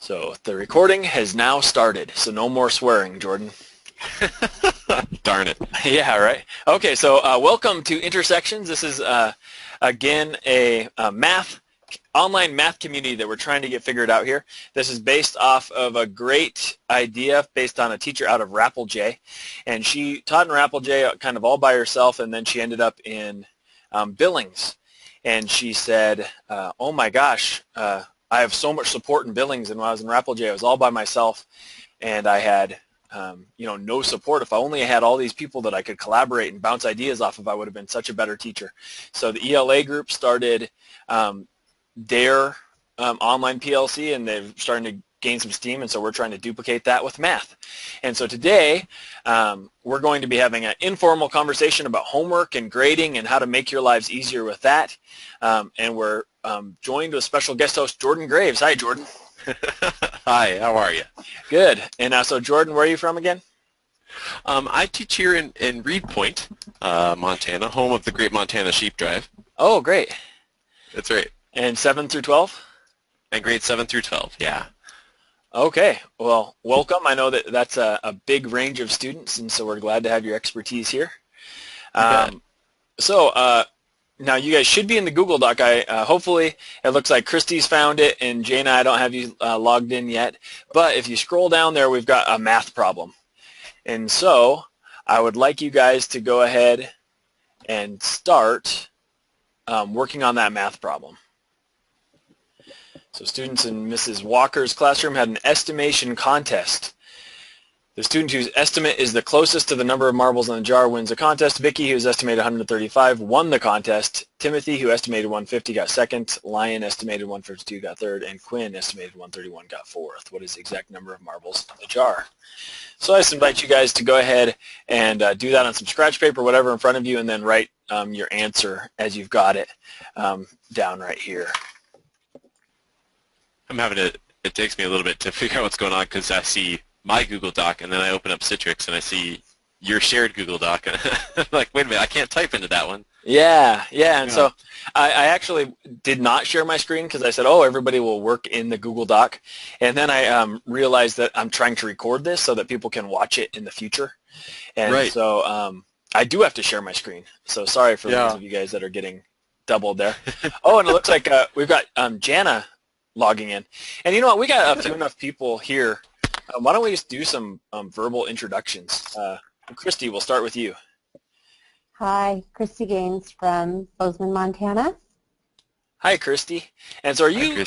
So the recording has now started, so no more swearing, Jordan. Darn it. Yeah, right. Okay, so welcome to Intersections. This is, again, a online math community that we're trying to get figured out here. This is based off of a great idea based on a teacher out of Rapple-J. And she taught in Rapple-J kind of all by herself, and then she ended up in Billings. And she said, oh my gosh, I have so much support in Billings, and when I was in Rapple-J, I was all by myself, and I had no support. If I only had all these people that I could collaborate and bounce ideas off of, I would have been such a better teacher. So the ELA group started their online PLC, and they're starting to gain some steam, and so we're trying to duplicate that with math. And so today we're going to be having an informal conversation about homework and grading and how to make your lives easier with that. And we're joined with special guest host Jordan Graves. Hi, Jordan. Hi, how are you? Good. And so Jordan, where are you from again? I teach here in Reed Point, Montana, home of the Great Montana Sheep Drive. Oh, great. That's right. And 7 through 12? And grades 7 through 12, yeah. Okay. Well, welcome. I know that that's a big range of students, and so we're glad to have your expertise here. Now you guys should be in the Google Doc. Hopefully it looks like Christy's found it, and Jana, I don't have you logged in yet. But if you scroll down there, we've got a math problem. And so I would like you guys to go ahead and start working on that math problem. So students in Mrs. Walker's classroom had an estimation contest. The student whose estimate is the closest to the number of marbles in the jar wins the contest. Vicky, who's estimated 135, won the contest. Timothy, who estimated 150, got second. Lion, estimated 152, got third. And Quinn, estimated 131, got fourth. What is the exact number of marbles in the jar? So I just invite you guys to go ahead and do that on some scratch paper, whatever in front of you, and then write your answer as you've got it down right here. I'm having it takes me a little bit to figure out what's going on because I see my Google Doc and then I open up Citrix and I see your shared Google Doc and I'm like, wait a minute, I can't type into that one. Yeah. And so I actually did not share my screen because I said, oh, everybody will work in the Google Doc. And then I realized that I'm trying to record this so that people can watch it in the future. And so I do have to share my screen. So sorry for those of you guys that are getting doubled there. Oh, and it looks like we've got Jana logging in. And you know what? We got a few enough people here. Why don't we just do some verbal introductions? Christy, we'll start with you. Hi, Christy Gaines from Bozeman, Montana. Hi, Christy. And so are you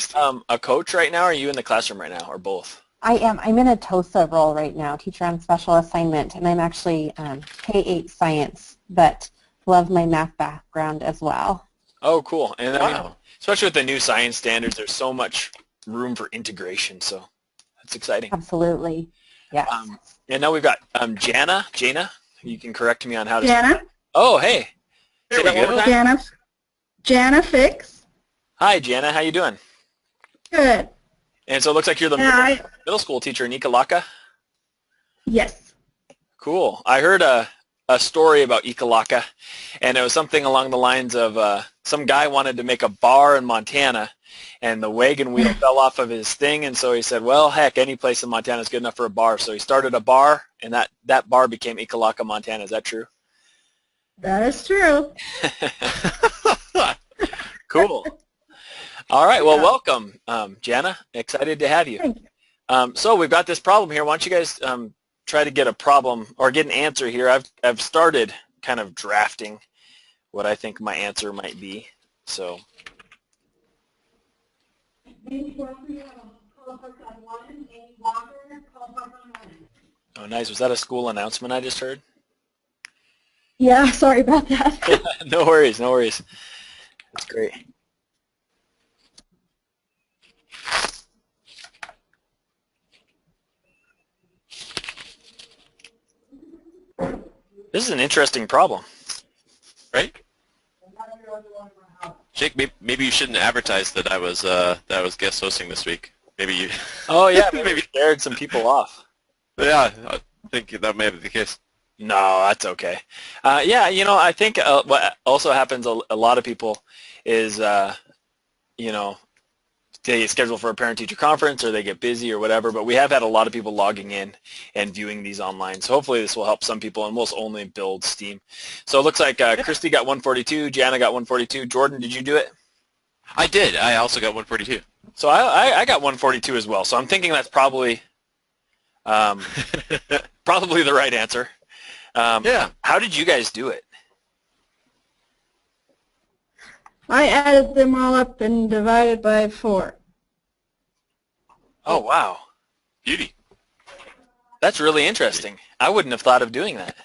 a coach right now, or are you in the classroom right now, or both? I am. I'm in a TOSA role right now, teacher on special assignment, and I'm actually K-8 science, but love my math background as well. Oh, cool. And I mean, especially with the new science standards, there's so much room for integration, so that's exciting. Absolutely. Yes. And now we've got Jana. Jana, you can correct me on how to Jana. Oh, hey. There we go. Jana Fix. Hi, Jana. How you doing? Good. And so it looks like you're the middle school teacher in Ikalaka? Yes. Cool. I heard a story about Ikalaka, and it was something along the lines of some guy wanted to make a bar in Montana, and the wagon wheel fell off of his thing, and so he said, well, heck, any place in Montana is good enough for a bar. So he started a bar, and that bar became Ikalaka, Montana. Is that true? That is true. Cool. All right. Well, welcome, Jana. Excited to have you. Thank you. So we've got this problem here. Why don't you guys try to get a problem or get an answer here? I've started kind of drafting what I think my answer might be. So. Oh, nice. Was that a school announcement I just heard? Yeah, sorry about that. No worries, no worries. That's great. This is an interesting problem. Right? Jake, maybe you shouldn't advertise that I was guest hosting this week. Maybe you. Oh yeah, maybe scared some people off. Yeah, I think that may be the case. No, that's okay. Yeah, I think what also happens a lot of people is, they get scheduled for a parent-teacher conference or they get busy or whatever, but we have had a lot of people logging in and viewing these online. So hopefully this will help some people, and we'll only build steam. So it looks like Christy got 142, Jana got 142. Jordan, did you do it? I did. I also got 142. So I got 142 as well. So I'm thinking that's probably probably the right answer. Yeah. How did you guys do it? I added them all up and divided by 4. Oh, wow. Beauty. That's really interesting. I wouldn't have thought of doing that.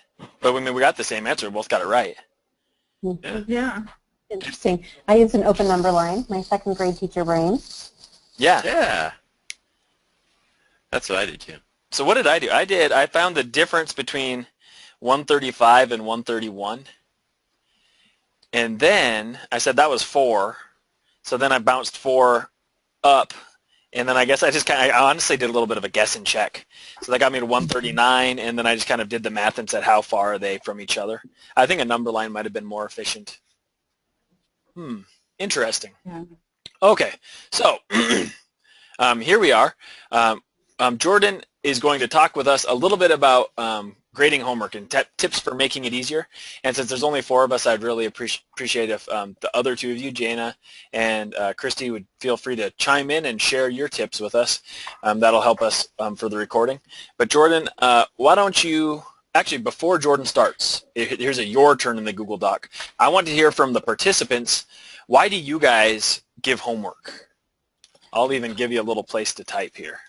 But I mean, we got the same answer. We both got it right. Yeah. Yeah. Interesting. I used an open number line, my second grade teacher brain. Yeah. Yeah. That's what I did too. So what did I do? I found the difference between 135 and 131. And then I said that was 4. So then I bounced 4 up. And then I guess I honestly did a little bit of a guess and check. So that got me to 139, and then I just kind of did the math and said how far are they from each other. I think a number line might have been more efficient. Interesting. Yeah. Okay, so here we are. Jordan is going to talk with us a little bit about grading homework and tips for making it easier. And since there's only 4 of us, I'd really appreciate if the other 2 of you, Jana and Christy, would feel free to chime in and share your tips with us. That'll help us for the recording. But Jordan, why don't you, actually before Jordan starts, here's your turn in the Google Doc. I want to hear from the participants, why do you guys give homework? I'll even give you a little place to type here.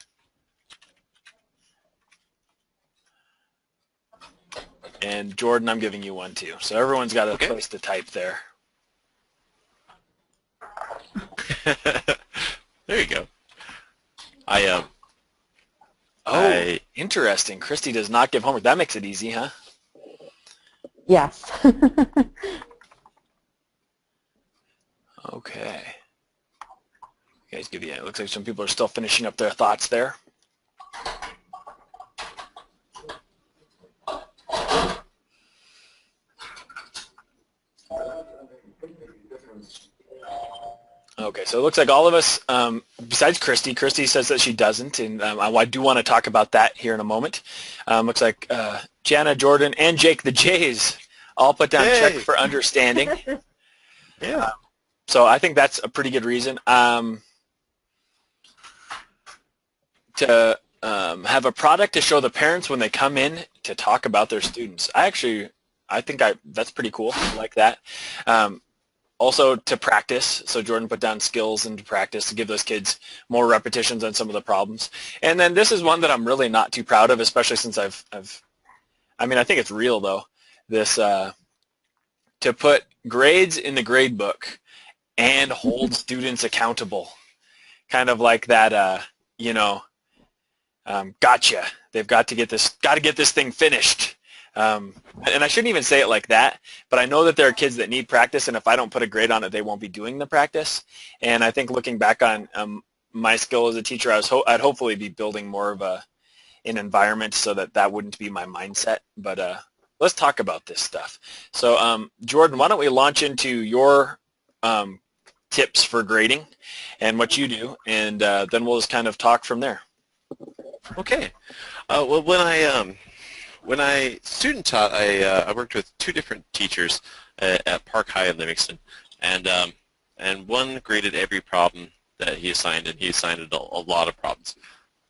And Jordan, I'm giving you one too. So everyone's got a place to type there. There you go. Interesting. Christy does not give homework. That makes it easy, huh? Yes. Okay. Guys, it looks like some people are still finishing up their thoughts there. Okay, so it looks like all of us, besides Christy says that she doesn't, and I do want to talk about that here in a moment. Looks like Jana, Jordan, and Jake the Jays all put down check for understanding. Yeah. So I think that's a pretty good reason to have a product to show the parents when they come in to talk about their students. I think that's pretty cool. I like that. Also to practice, so Jordan put down skills and to practice to give those kids more repetitions on some of the problems. And then this is one that I'm really not too proud of, especially since I think it's real though, this to put grades in the grade book and hold students accountable. Kind of like that, gotcha. They've got to get this thing finished. And I shouldn't even say it like that, but I know that there are kids that need practice, and if I don't put a grade on it, they won't be doing the practice. And I think looking back on my skill as a teacher, I'd hopefully be building more of an environment so that wouldn't be my mindset. But let's talk about this stuff. So Jordan, why don't we launch into your tips for grading and what you do, and then we'll just kind of talk from there. Okay. Well, when I student taught, I worked with 2 different teachers at Park High in Livingston, and one graded every problem that he assigned, and he assigned a lot of problems.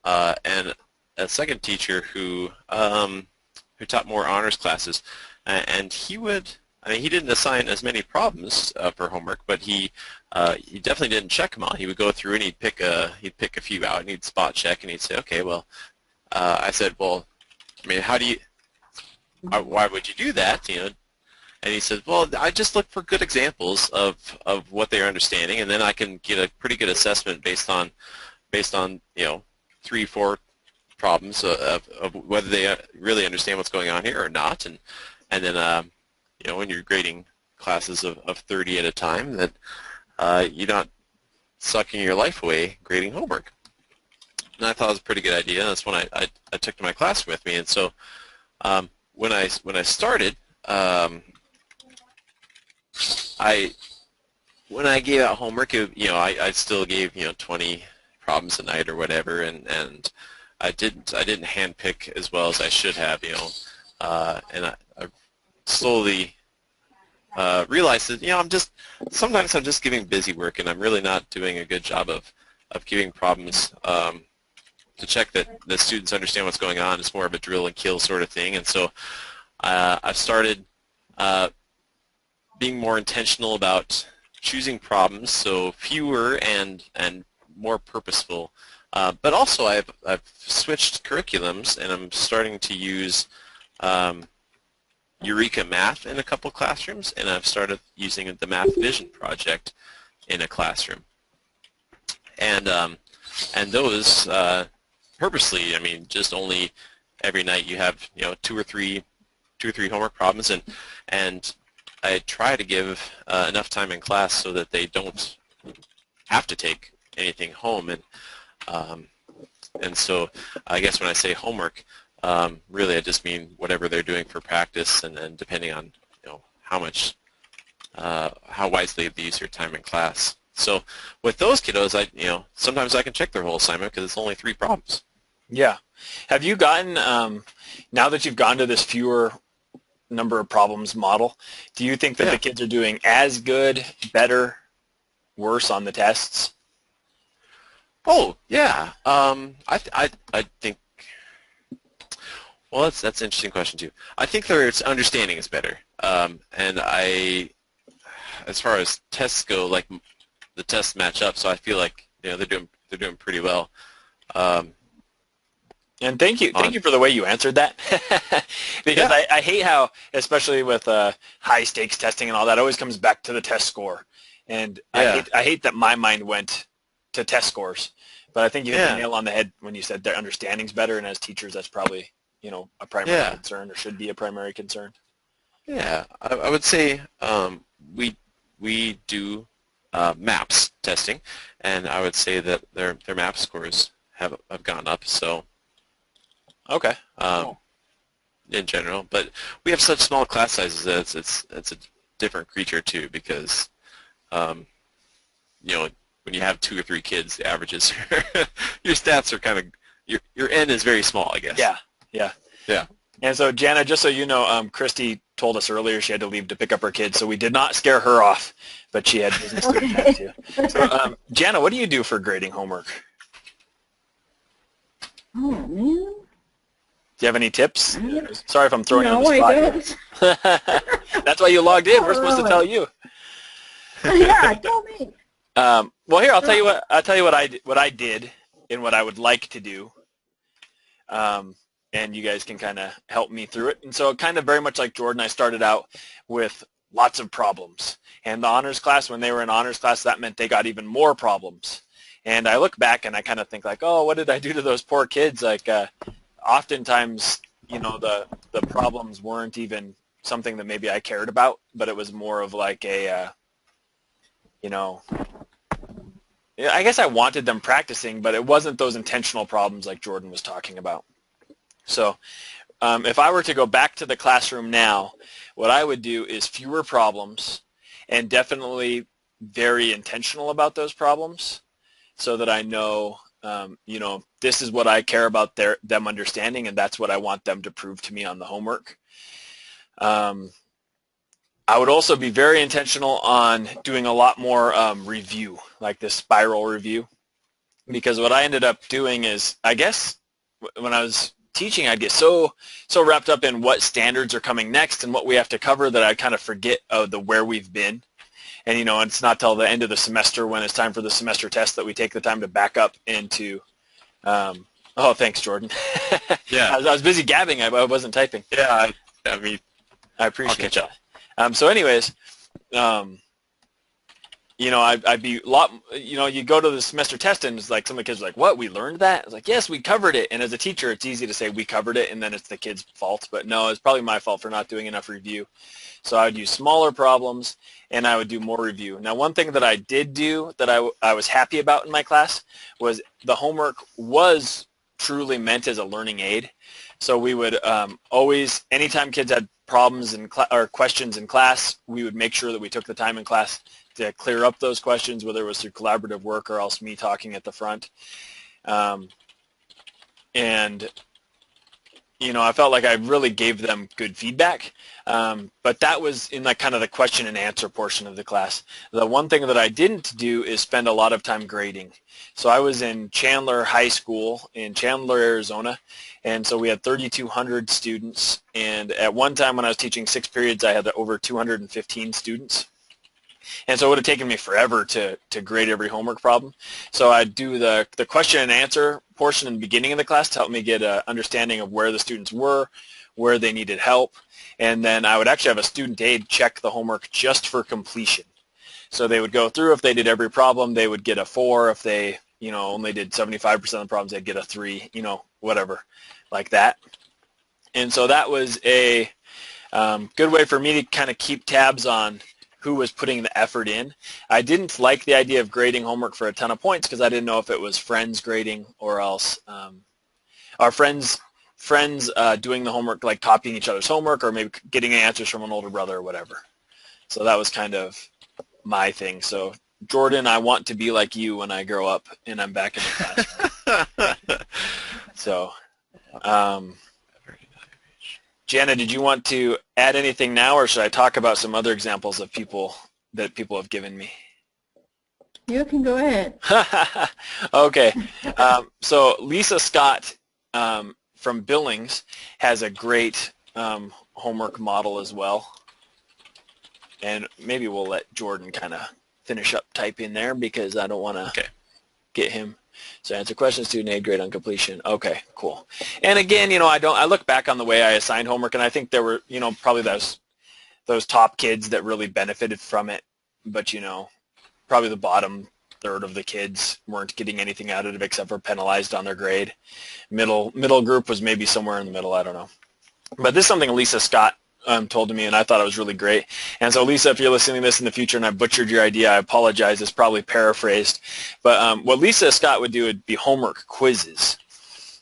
And a second teacher who taught more honors classes, and he didn't assign as many problems for homework, but he definitely didn't check them all. He would go through and he'd pick a few out, and he'd spot check, and he'd say, okay, well, I said, well, why would you do that? And he said, well, I just look for good examples of what they're understanding, and then I can get a pretty good assessment based on 3-4 problems of whether they really understand what's going on here or not, and then when you're grading classes of 30 at a time, that you're not sucking your life away grading homework. And I thought it was a pretty good idea. That's when I took to my class with me. And so when I started, I when I gave out homework, I still gave 20 problems a night or whatever, and I didn't handpick as well as I should have, and I slowly realized that sometimes I'm just giving busy work, and I'm really not doing a good job of giving problems to check that the students understand what's going on. It's more of a drill and kill sort of thing, and so I've started being more intentional about choosing problems, so fewer and more purposeful. But also I've switched curriculums, and I'm starting to use Eureka Math in a couple classrooms, and I've started using the Math Vision project in a classroom. And those purposely, just only every night you have two or three homework problems, and I try to give enough time in class so that they don't have to take anything home, and so I guess when I say homework, really I just mean whatever they're doing for practice, and then depending on how wisely they use their time in class. So with those kiddos, sometimes I can check their whole assignment because it's only 3 problems. Yeah. Have you gotten, now that you've gone to this fewer number of problems model, do you think that the kids are doing as good, better, worse on the tests? Oh, yeah. I think, well, that's an interesting question too. I think their understanding is better, and as far as tests go, like the tests match up, so I feel like they're doing pretty well. And thank you for the way you answered that, because I hate how, especially with high stakes testing and all that, it always comes back to the test score, and I hate that my mind went to test scores, but I think you hit the nail on the head when you said their understanding's better, and as teachers, that's probably a primary concern, or should be a primary concern. Yeah, I would say we do MAPS testing, and I would say that their MAPS scores have gone up. So. Okay. In general, but we have such small class sizes that it's a different creature too, because when you have 2 or 3 kids, the averages your stats are kind of your N is very small, I guess. Yeah. And so Jana, just so you know, Christy told us earlier she had to leave to pick up her kids, so we did not scare her off, but she had business to attend to. So Jana, what do you do for grading homework? Oh, man. Do you have any tips? Sorry if I'm throwing you on the spot. No, I don't. That's why you logged in. We're supposed to tell you. Yeah, tell me. Well, here I'll tell you what I did and what I would like to do, and you guys can kind of help me through it. And so, kind of very much like Jordan, I started out with lots of problems. And the honors class, when they were in honors class, that meant they got even more problems. And I look back and I kind of think like, oh, what did I do to those poor kids? Like. Oftentimes, the problems weren't even something that maybe I cared about, but it was more of like a, I guess I wanted them practicing, but it wasn't those intentional problems like Jordan was talking about. So if I were to go back to the classroom now, what I would do is fewer problems and definitely very intentional about those problems so that I know this is what I care about them understanding, and that's what I want them to prove to me on the homework. I would also be very intentional on doing a lot more review, like this spiral review, because what I ended up doing is, I guess, when I was teaching, I'd get so wrapped up in what standards are coming next and what we have to cover that I kind of forget where we've been. And, it's not till the end of the semester when it's time for the semester test that we take the time to back up into, oh, thanks, Jordan. Yeah. I was busy gabbing. I wasn't typing. Yeah, I appreciate that. So anyways, I'd be a lot, you go to the semester test and it's like some of the kids are like, what, we learned that? It's like, yes, we covered it. And as a teacher, it's easy to say we covered it and then it's the kid's fault. But no, it's probably my fault for not doing enough review. So I would use smaller problems and I would do more review. Now, one thing that I did do that I was happy about in my class was the homework was truly meant as a learning aid. So we would always, anytime kids had problems or questions in class, we would make sure that we took the time in class to clear up those questions, whether it was through collaborative work or else me talking at the front. And I felt like I really gave them good feedback, but that was in like kind of the question and answer portion of the class. The one thing that I didn't do is spend a lot of time grading. So I was in Chandler High School in Chandler, Arizona, and so we had 3,200 students, and at one time when I was teaching 6 periods, I had over 215 students. And so it would have taken me forever to grade every homework problem. So I'd do the question and answer portion in the beginning of the class to help me get an understanding of where the students were, where they needed help. And then I would actually have a student aide check the homework just for completion. So they would go through, if they did every problem, they would get a 4. If they, only did 75% of the problems, they'd get a 3, whatever, like that. And so that was a good way for me to kind of keep tabs on who was putting the effort in. I didn't like the idea of grading homework for a ton of points because I didn't know if it was friends grading or else our friends doing the homework, like copying each other's homework or maybe getting answers from an older brother or whatever. So that was kind of my thing. So Jordan, I want to be like you when I grow up and I'm back in the classroom. So Jana, did you want to add anything now, or should I talk about some other examples of people have given me? You can go ahead. Okay. So Lisa Scott from Billings has a great homework model as well. And maybe we'll let Jordan kind of finish up typing there because I don't want to get him. So answer questions, student aid, grade on completion. Okay, cool. And again, I look back on the way I assigned homework, and I think there were, probably those top kids that really benefited from it. But, probably the bottom third of the kids weren't getting anything out of it except for penalized on their grade. Middle group was maybe somewhere in the middle. I don't know. But this is something Lisa Scott told to me, and I thought it was really great. And so, Lisa, if you're listening to this in the future and I butchered your idea, I apologize. It's probably paraphrased. But what Lisa Scott would do would be homework quizzes.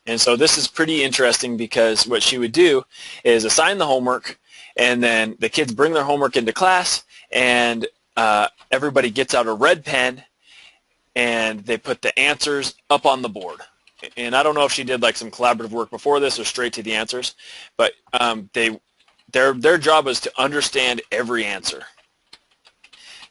And so this is pretty interesting because what she would do is assign the homework, and then the kids bring their homework into class, and everybody gets out a red pen, and they put the answers up on the board. And I don't know if she did like some collaborative work before this or straight to the answers, but their job was to understand every answer.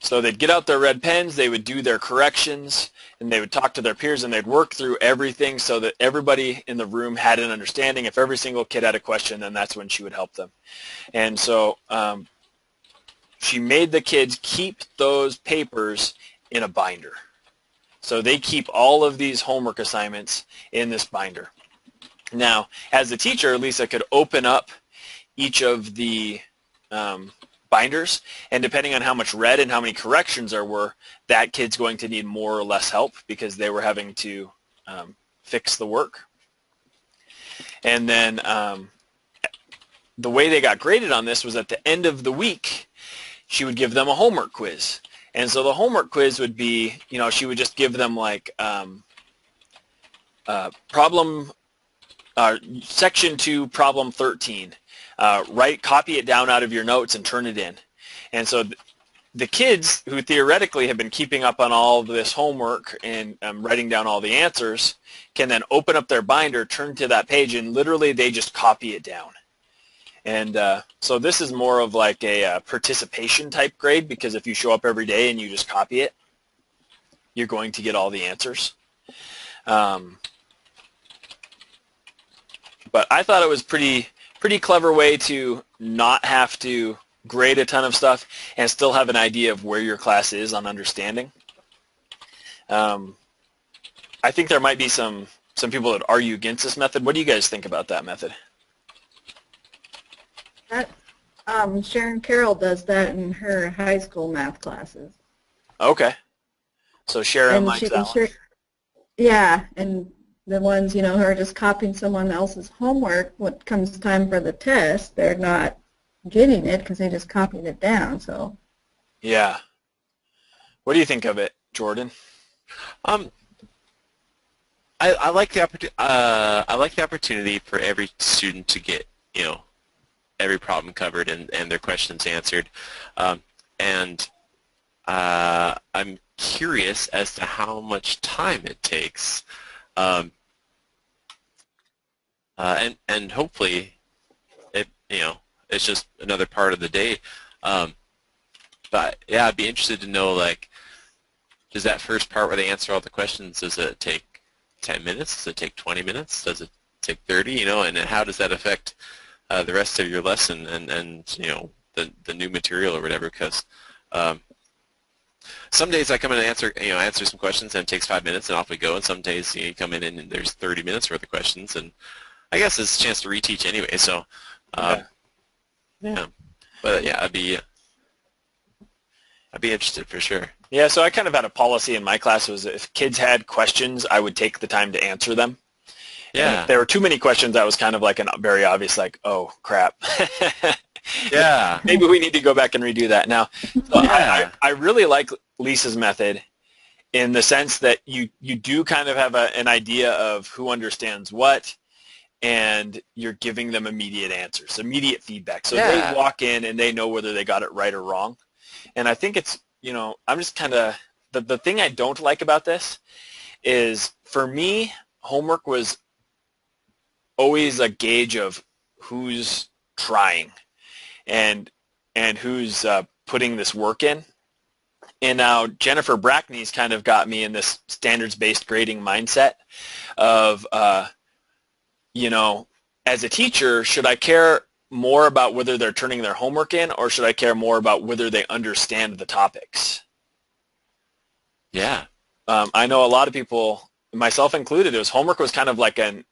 So they'd get out their red pens, they would do their corrections, and they would talk to their peers, and they'd work through everything so that everybody in the room had an understanding. If every single kid had a question, then that's when she would help them. And so she made the kids keep those papers in a binder. So they keep all of these homework assignments in this binder. Now, as a teacher, Lisa could open up each of the binders, and depending on how much red and how many corrections there were, that kid's going to need more or less help because they were having to fix the work. And then the way they got graded on this was at the end of the week, she would give them a homework quiz. And so the homework quiz would be, she would just give them like section 2, problem 13. Copy it down out of your notes and turn it in. And so the kids who theoretically have been keeping up on all of this homework and writing down all the answers can then open up their binder, turn to that page, and literally they just copy it down. And so this is more of like a participation type grade, because if you show up every day and you just copy it, you're going to get all the answers. But I thought it was pretty clever way to not have to grade a ton of stuff and still have an idea of where your class is on understanding. I think there might be some people that argue against this method. What do you guys think about that method? Sharon Carroll does that in her high school math classes. Okay. So Sharon likes that one. Yeah, and the ones, who are just copying someone else's homework, when it comes time for the test, they're not getting it because they just copied it down. So. Yeah. What do you think of it, Jordan? I like the opportunity for every student to get every problem covered and their questions answered, and I'm curious as to how much time it takes, um, and hopefully it's just another part of the day. Um, but yeah, I'd be interested to know, like, does that first part where they answer all the questions, does it take 10 minutes? Does it take 20 minutes? Does it take 30? And how does that affect the rest of your lesson and the new material or whatever? Because some days I come in and answer some questions and it takes 5 minutes and off we go, and some days you come in and there's 30 minutes worth of questions, and I guess it's a chance to reteach anyway. So yeah, but yeah, I'd be interested for sure. Yeah, so I kind of had a policy in my class was if kids had questions, I would take the time to answer them. And Yeah, if there were too many questions, I was kind of like a very obvious, like, oh, crap. yeah, Maybe we need to go back and redo that. Now, so yeah, I really like Lisa's method in the sense that you do kind of have an idea of who understands what, and you're giving them immediate answers, immediate feedback. So yeah, they walk in and they know whether they got it right or wrong. And I think it's, I'm just kind of, the thing I don't like about this is, for me, homework was always a gauge of who's trying and who's putting this work in. And now Jennifer Brackney's kind of got me in this standards-based grading mindset of, as a teacher, should I care more about whether they're turning their homework in, or should I care more about whether they understand the topics? yeah, I know a lot of people, myself included, homework was kind of like a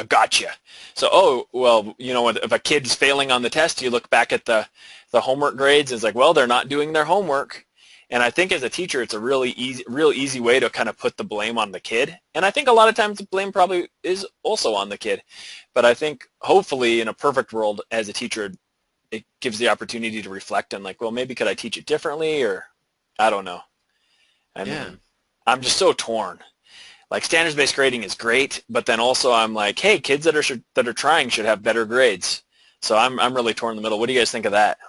gotcha. So, if a kid's failing on the test, you look back at the homework grades, and it's like, well, they're not doing their homework. And I think as a teacher, it's a real easy way to kind of put the blame on the kid. And I think a lot of times the blame probably is also on the kid. But I think hopefully in a perfect world, as a teacher, it gives the opportunity to reflect on, like, well, maybe could I teach it differently, or I don't know. I mean, yeah. I'm just so torn. Like, standards-based grading is great, but then also I'm like, hey, kids that are trying should have better grades. So I'm really torn in the middle. What do you guys think of that?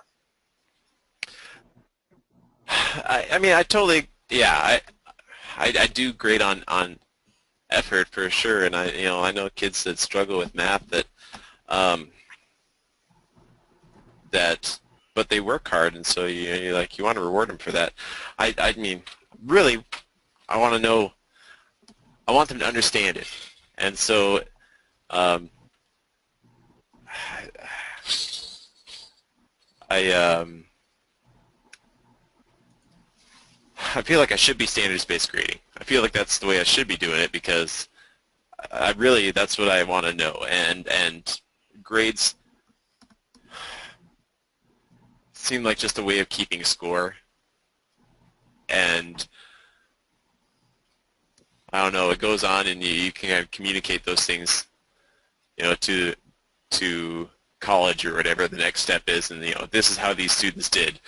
I mean, I totally, yeah, I do grade on effort for sure, and I know kids that struggle with math um, but they work hard, and so you want to reward them for that. I mean, really, I want them to understand it, and so I feel like I should be standards-based grading. I feel like that's the way I should be doing it, because that's what I want to know. And grades seem like just a way of keeping score. And I don't know, it goes on, and you can kind of communicate those things, to college or whatever the next step is, and this is how these students did.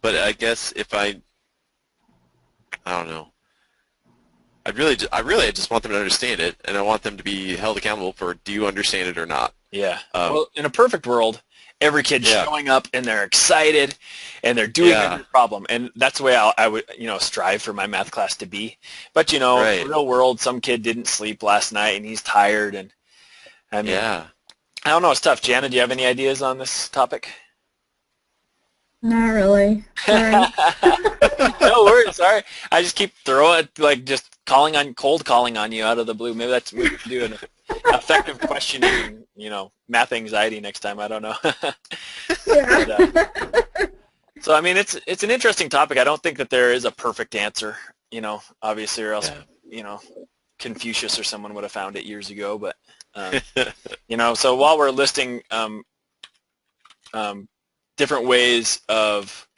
But I guess if I don't know. I just want them to understand it, and I want them to be held accountable for, do you understand it or not? Yeah. Well, in a perfect world, every kid's showing up and they're excited and they're doing every problem, and that's the way I would strive for my math class to be. But in the real world, some kid didn't sleep last night and he's tired, and I mean, I don't know. It's tough. Jana, do you have any ideas on this topic? Not really. Sorry. No worries. Sorry. I just keep throwing, just cold calling on you out of the blue. Maybe that's me doing effective questioning, math anxiety next time. I don't know. But, so, I mean, it's an interesting topic. I don't think that there is a perfect answer, obviously, or else, Confucius or someone would have found it years ago. But, so while we're listing different ways of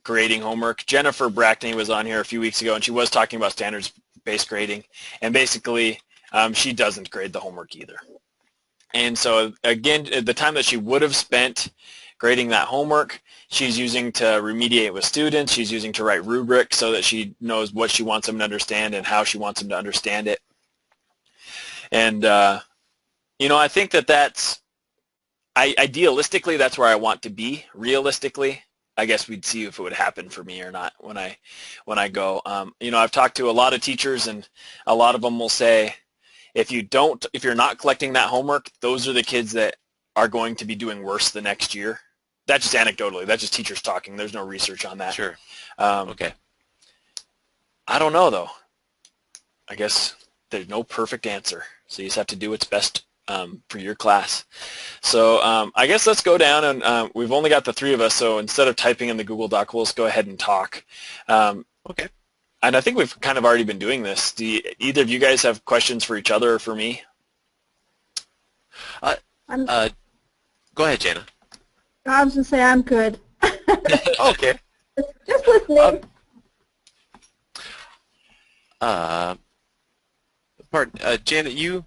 grading homework, Jennifer Brackney was on here a few weeks ago, and she was talking about standards-based grading, and basically she doesn't grade the homework either. And so, again, the time that she would have spent grading that homework, she's using to remediate with students. She's using to write rubrics so that she knows what she wants them to understand and how she wants them to understand it. And, I think that's idealistically, that's where I want to be. Realistically, I guess we'd see if it would happen for me or not when I go. I've talked to a lot of teachers, and a lot of them will say, if you're not collecting that homework, those are the kids that are going to be doing worse the next year. That's just anecdotally. That's just teachers talking. There's no research on that. Sure. Okay. I don't know, though. I guess there's no perfect answer. So you just have to do what's best for your class. So I guess let's go down, and we've only got the three of us, so instead of typing in the Google Doc, we'll just go ahead and talk. Okay. And I think we've kind of already been doing this. Do either of you guys have questions for each other or for me? Go ahead, Jana. I was going to say I'm good. Okay. Just listening. Jana, you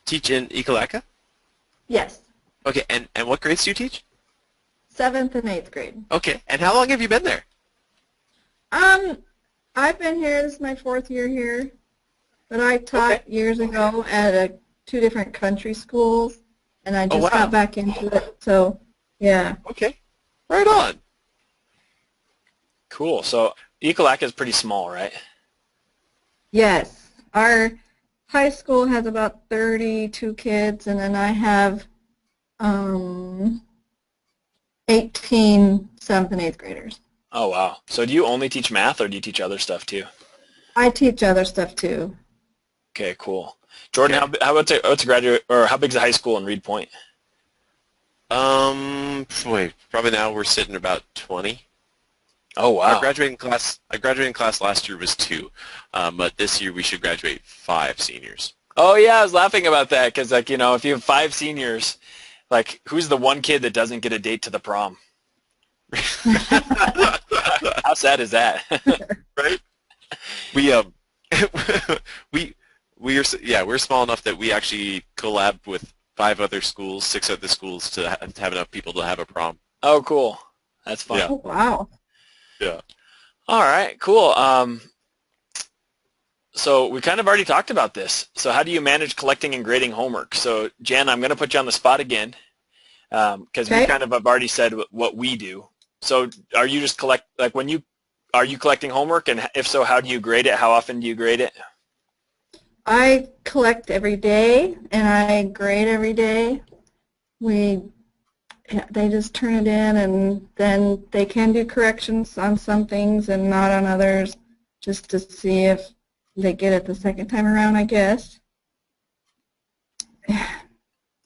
teach in Ekalaka? Yes. Okay, and what grades do you teach? 7th and 8th grade. Okay, and how long have you been there? I've been here. This is my 4th year here. But I taught years ago at 2 different country schools, and I just got back into it. So, yeah. Okay, right on. Cool. So Ekalaka is pretty small, right? Yes. Our high school has about 32 kids, and then I have 18 7th and 8th graders. Oh, wow. So do you only teach math, or do you teach other stuff too? I teach other stuff too. Okay, cool. Jordan, what's a graduate, or how big is the high school in Reed Point? Probably now we're sitting about 20. Oh, wow. Our graduating class last year was 2, but this year we should graduate 5 seniors. Oh, yeah, I was laughing about that because, if you have 5 seniors, who's the one kid that doesn't get a date to the prom? How sad is that? Right? We're small enough that we actually collab with 5 other schools, 6 other schools to have enough people to have a prom. Oh, cool. That's fun. Yeah. Oh, wow. Yeah. All right, cool. So we kind of already talked about this. So how do you manage collecting and grading homework? So Jan, I'm going to put you on the spot again because we kind of have already said what we do. So are you just are you collecting homework, and if so, how do you grade it? How often do you grade it? I collect every day, and I grade every day. They just turn it in, and then they can do corrections on some things and not on others, just to see if they get it the second time around, I guess. I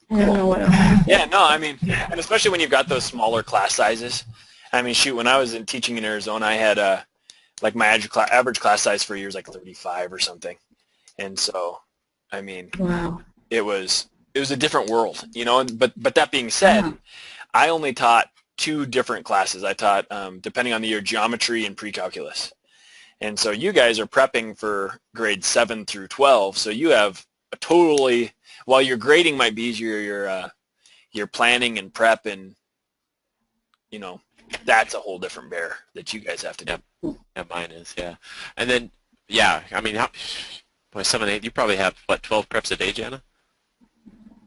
don't know what else. Yeah, no, and especially when you've got those smaller class sizes. Shoot, when I was teaching in Arizona, I had my average class size for a year was 35 or something, and so, Wow. it was a different world, But that being said, I only taught 2 different classes. I taught, depending on the year, geometry and pre-calculus. And so you guys are prepping for grades 7 through 12. So you have while your grading might be easier, your planning and prep and, that's a whole different bear that you guys have to do. Yeah, mine is, yeah. And then, 7 and 8, you probably have, 12 preps a day, Jana?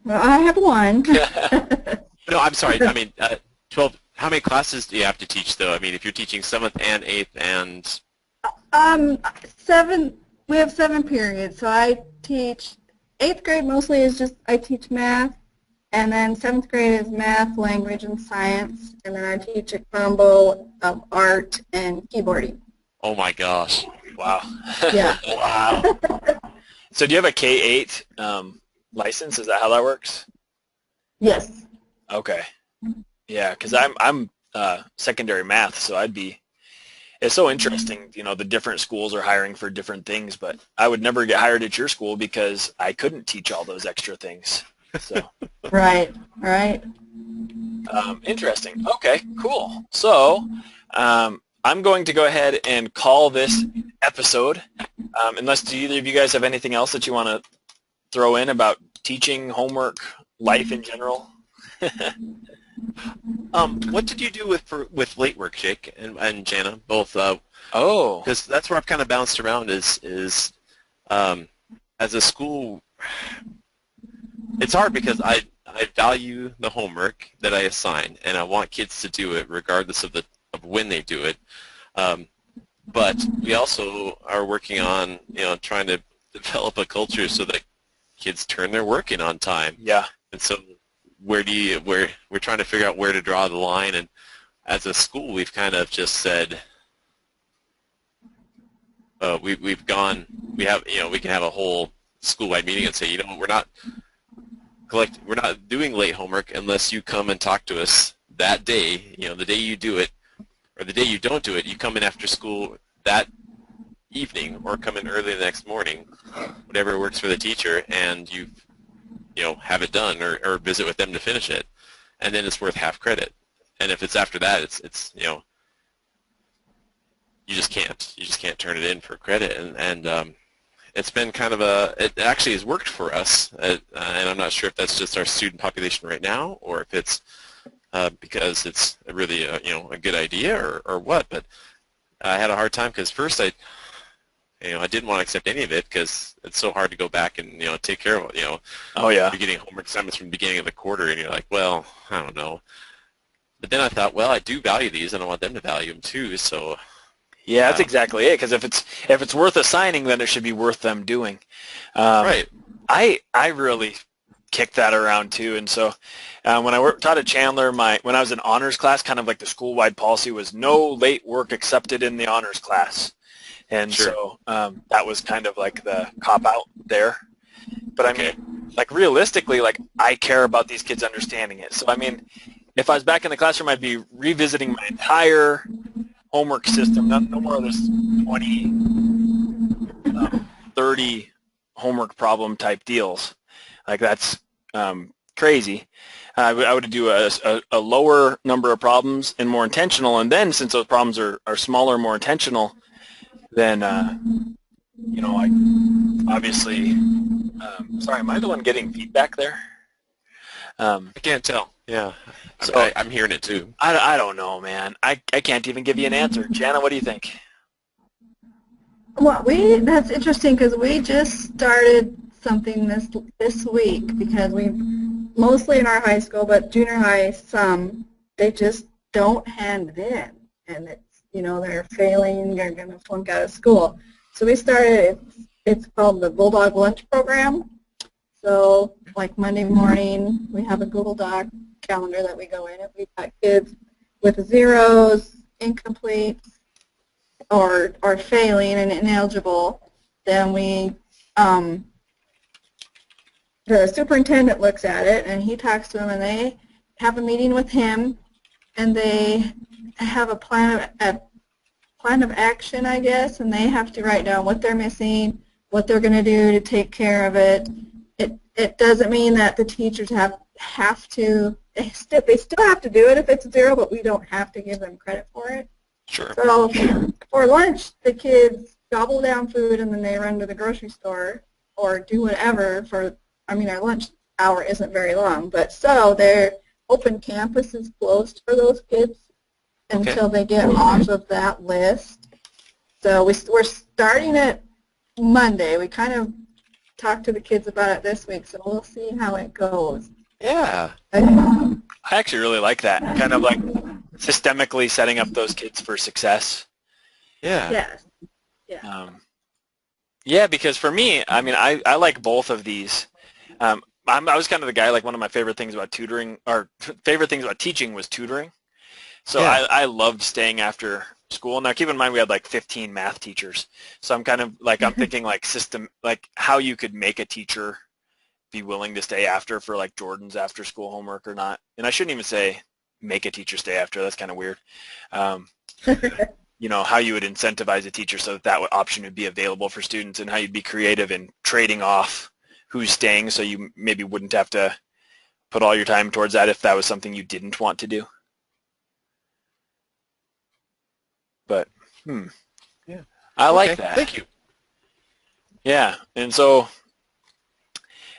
Well, I have 1. No, I'm sorry. 12. How many classes do you have to teach, though? If you're teaching 7th and 8th and... 7. We have 7 periods. So I teach 8th grade mostly is just I teach math, and then 7th grade is math, language, and science, and then I teach a combo of art and keyboarding. Oh my gosh! Wow. Yeah. Wow. So do you have a K-8 license? Is that how that works? Yes. Okay. Yeah, because I'm secondary math, so it's so interesting, the different schools are hiring for different things, but I would never get hired at your school because I couldn't teach all those extra things. So. Right. Interesting. Okay, cool. So I'm going to go ahead and call this episode, unless do either of you guys have anything else that you want to throw in about teaching, homework, life in general? What did you do with late work, Jake and Jana, both? Because that's where I've kind of bounced around is as a school, it's hard because I value the homework that I assign, and I want kids to do it regardless of when they do it. But we also are working on trying to develop a culture so that kids turn their work in on time. Yeah. And so we're trying to figure out where to draw the line, and as a school we've kind of just said we can have a whole school-wide meeting and say, we're not doing late homework unless you come and talk to us that day, the day you do it, or the day you don't do it, you come in after school that evening or come in early the next morning, whatever works for the teacher, and you have it done or visit with them to finish it, and then it's worth half credit. And if it's after that, it's you just can't turn it in for credit, and it's been kind of it actually has worked for us, and I'm not sure if that's just our student population right now or if it's because it's really a good idea or what, but I had a hard time because first I didn't want to accept any of it because it's so hard to go back and take care of it. Oh yeah. You're getting homework assignments from the beginning of the quarter, and you're like, well, I don't know. But then I thought, well, I do value these, and I want them to value them too. So yeah, that's exactly it. Because if it's worth assigning, then it should be worth them doing. Right. I really kicked that around too, and so when I taught at Chandler, when I was in honors class, kind of like the school-wide policy was no late work accepted in the honors class. And Sure. so that was kind of like the cop-out there. But I mean, like realistically, like I care about these kids understanding it. So I mean, if I was back in the classroom, I'd be revisiting my entire homework system. No more of this 20, 30 homework problem type deals. Like that's crazy. I would do a lower number of problems and more intentional. And then since those problems are smaller, more intentional, then, I obviously, sorry, am I the one getting feedback there? I can't tell. Yeah. So I'm hearing it too. I don't know, man. I can't even give you an answer. Jana, what do you think? Well, that's interesting because we just started something this week because we mostly in our high school, but junior high, they just don't hand it in, and it's they're failing, they're going to flunk out of school. So we started, it's called the Bulldog Lunch Program. So like Monday morning, we have a Google Doc calendar that we go in. If we've got kids with zeros, incomplete, or failing and ineligible, then the superintendent looks at it and he talks to them, and they have a meeting with him, and they have a plan of action, I guess, and they have to write down what they're missing, what they're going to do to take care of it. It doesn't mean that the teachers have to. They still have to do it if it's zero, but we don't have to give them credit for it. Sure. So for lunch, the kids gobble down food and then they run to the grocery store or do whatever our lunch hour isn't very long, but so their open campus is closed for those kids until they get off of that list. So we're starting it Monday. We kind of talked to the kids about it this week, so we'll see how it goes. Yeah. I actually really like that, kind of like systemically setting up those kids for success. Yeah. Yes. Yeah. Yeah, because for me, I like both of these. I was kind of the guy, like one of my favorite things about tutoring, or favorite things about teaching was tutoring. So Yeah. I loved staying after school. Now keep in mind we had like 15 math teachers. So I'm kind of like, I'm thinking like how you could make a teacher be willing to stay after for like Jordan's after school homework or not. And I shouldn't even say make a teacher stay after. That's kind of weird. How you would incentivize a teacher so that option would be available for students, and how you'd be creative in trading off who's staying so you maybe wouldn't have to put all your time towards that if that was something you didn't want to do. But, Yeah. I like that. Thank you. Yeah, and so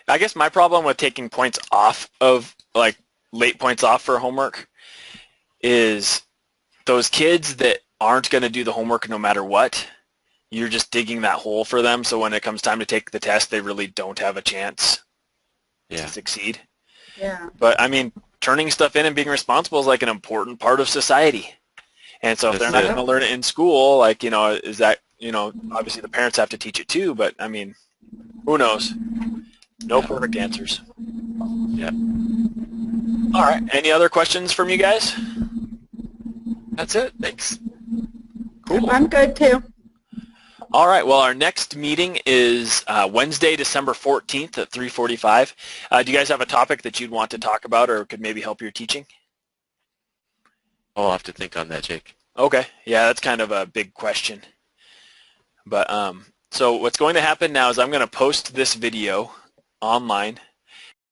I guess my problem with taking points off of, like, late points off for homework is those kids that aren't going to do the homework no matter what, you're just digging that hole for them, so when it comes time to take the test, they really don't have a chance to succeed. Yeah. But I mean, turning stuff in and being responsible is like an important part of society. And so if they're not That's going to learn it in school, like, is that, obviously the parents have to teach it too, but I mean, who knows? No perfect answers. Yeah. All right. Any other questions from you guys? That's it. Thanks. Cool. I'm good too. All right. Well, our next meeting is Wednesday, December 14th at 3:45. Do you guys have a topic that you'd want to talk about or could maybe help your teaching? I'll have to think on that, Jake. Okay. Yeah, that's kind of a big question. But so what's going to happen now is I'm going to post this video online